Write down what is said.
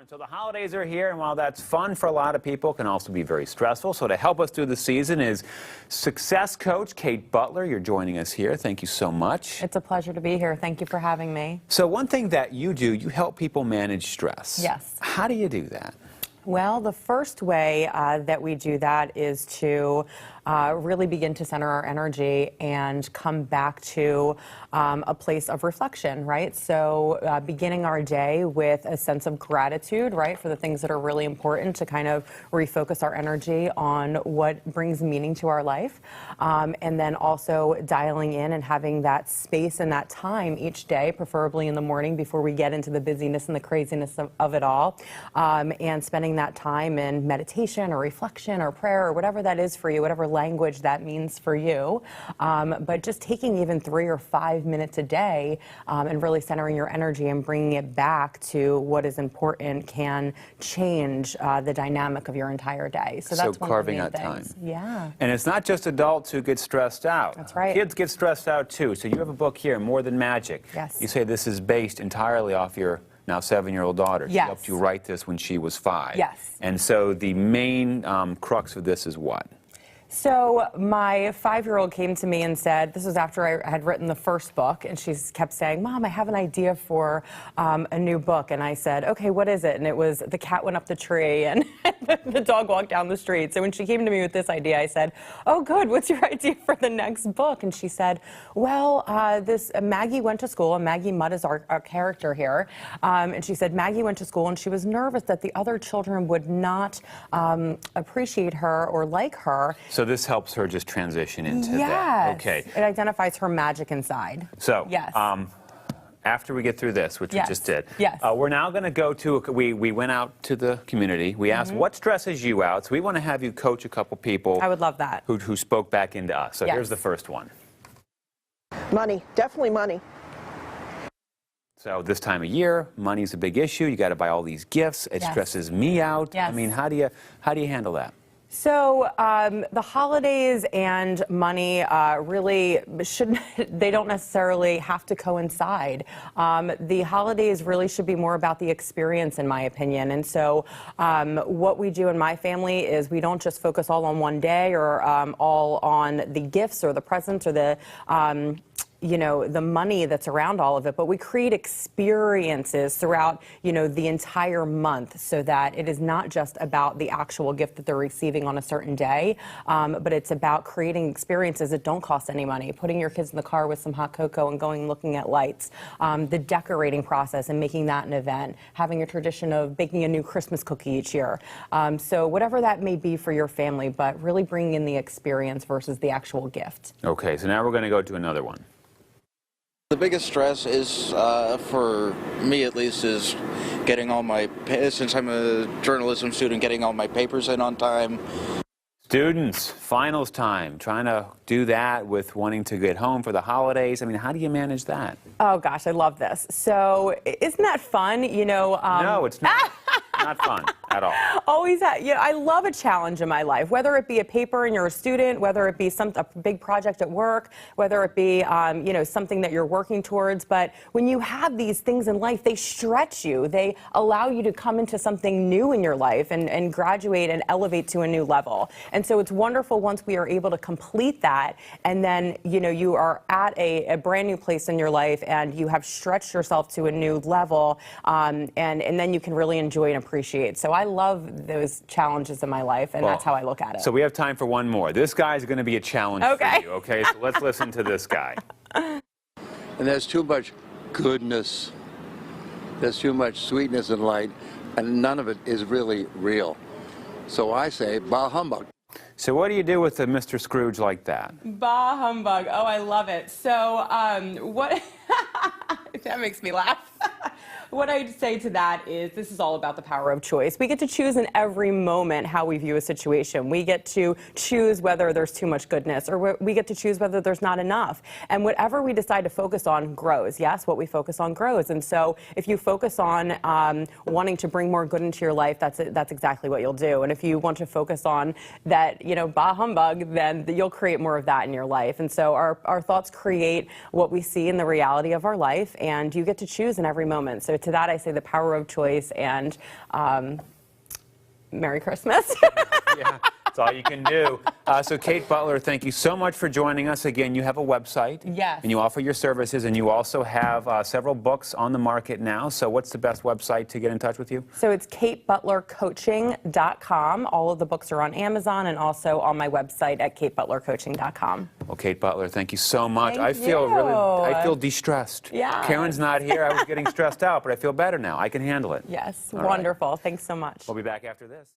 So the holidays are here, and while that's fun for a lot of people, it can also be very stressful. So to help us through the season is success coach Kate Butler. You're joining us here. Thank you so much. It's a pleasure to be here. Thank you for having me. So one thing that you do, you help people manage stress. Yes. How do you do that? Well, the first way that we do that is to really begin to center our energy and come back to a place of reflection, right? So beginning our day with a sense of gratitude, right, for the things that are really important to kind of refocus our energy on what brings meaning to our life. And then also dialing in and having that space and that time each day, preferably in the morning before we get into the busyness and the craziness of it all, and spending that time in meditation or reflection or prayer or whatever that is for you, whatever language that means for you. But just taking even 3 or 5 minutes a day and really centering your energy and bringing it back to what is important can change the dynamic of your entire day. So that's one carving of the main out things. time. Yeah. And it's not just adults who get stressed out. That's right. Kids get stressed out too. So you have a book here, More Than Magic. Yes. You say this is based entirely off your now 7-year-old daughter. Yes. She helped you write this when she was 5. Yes. And so the main crux of this is what? So my 5-year-old came to me and said, this was after I had written the first book, and she kept saying, Mom, I have an idea for a new book. And I said, okay, what is it? And it was The Cat Went Up the Tree and the dog walked down the street. So when she came to me with this idea, I said, oh, good, what's your idea for the next book? And she said, well, Maggie went to school, and Maggie Mudd is our character here. And she said, Maggie went to school, and she was nervous that the other children would not appreciate her or like her. So this helps her just transition into Yes. that. Okay. It identifies her magic inside. So, yes. After we get through this, which Yes. we just did, yes. We're now going to go to, we went out to the community. We asked, what stresses you out? So we want to have you coach a couple people. I would love that. Who spoke back into us. So Yes. here's the first one. Money, definitely money. So this time of year, money's a big issue. You got to buy all these gifts. It Yes. stresses me out. Yes. I mean, how do you handle that? So the holidays and money really they don't necessarily have to coincide. The holidays really should be more about the experience, in my opinion. And so what we do in my family is we don't just focus all on one day or all on the gifts or the presents or the the money that's around all of it, but we create experiences throughout, the entire month so that it is not just about the actual gift that they're receiving on a certain day, but it's about creating experiences that don't cost any money, putting your kids in the car with some hot cocoa and going looking at lights, the decorating process and making that an event, having a tradition of baking a new Christmas cookie each year. So whatever that may be for your family, but really bringing in the experience versus the actual gift. Okay, so now we're going to go to another one. The biggest stress is, for me at least, is getting all my, since I'm a journalism student, getting all my papers in on time. Students, finals time, trying to do that with wanting to get home for the holidays. I mean, how do you manage that? Oh gosh, I love this. So isn't that fun? No, it's not. Not fun at all. Always, I love a challenge in my life, whether it be a paper and you're a student, whether it be a big project at work, whether it be, something that you're working towards. But when you have these things in life, they stretch you. They allow you to come into something new in your life and graduate and elevate to a new level. And so it's wonderful once we are able to complete that, and then, you are at a brand new place in your life and you have stretched yourself to a new level, and then you can really enjoy and appreciate. So I love those challenges in my life, and that's how I look at it. So we have time for one more. This guy's going to be a challenge for you, okay? So let's listen to this guy. And there's too much goodness. There's too much sweetness and light, and none of it is really real. So I say, bah humbug. So what do you do with a Mr. Scrooge like that? Bah humbug. Oh, I love it. So what... That makes me laugh. What I'd say to that is this is all about the power of choice. We get to choose in every moment how we view a situation. We get to choose whether there's too much goodness, or we get to choose whether there's not enough. And whatever we decide to focus on grows. Yes, what we focus on grows. And so if you focus on wanting to bring more good into your life, that's exactly what you'll do. And if you want to focus on that, bah humbug, then you'll create more of that in your life. And so our thoughts create what we see in the reality of our life, and you get to choose in every moment. So to that, I say the power of choice and Merry Christmas. Yeah, that's all you can do. So Kate Butler, thank you so much for joining us. Again, you have a website. Yes. And you offer your services, and you also have several books on the market now. So what's the best website to get in touch with you? So it's katebutlercoaching.com. All of the books are on Amazon and also on my website at katebutlercoaching.com. Well, Kate Butler, thank you so much. Thank I feel you. de-stressed. Yeah. Karen's not here. I was getting stressed out, but I feel better now. I can handle it. Yes, All right. wonderful. Thanks so much. We'll be back after this.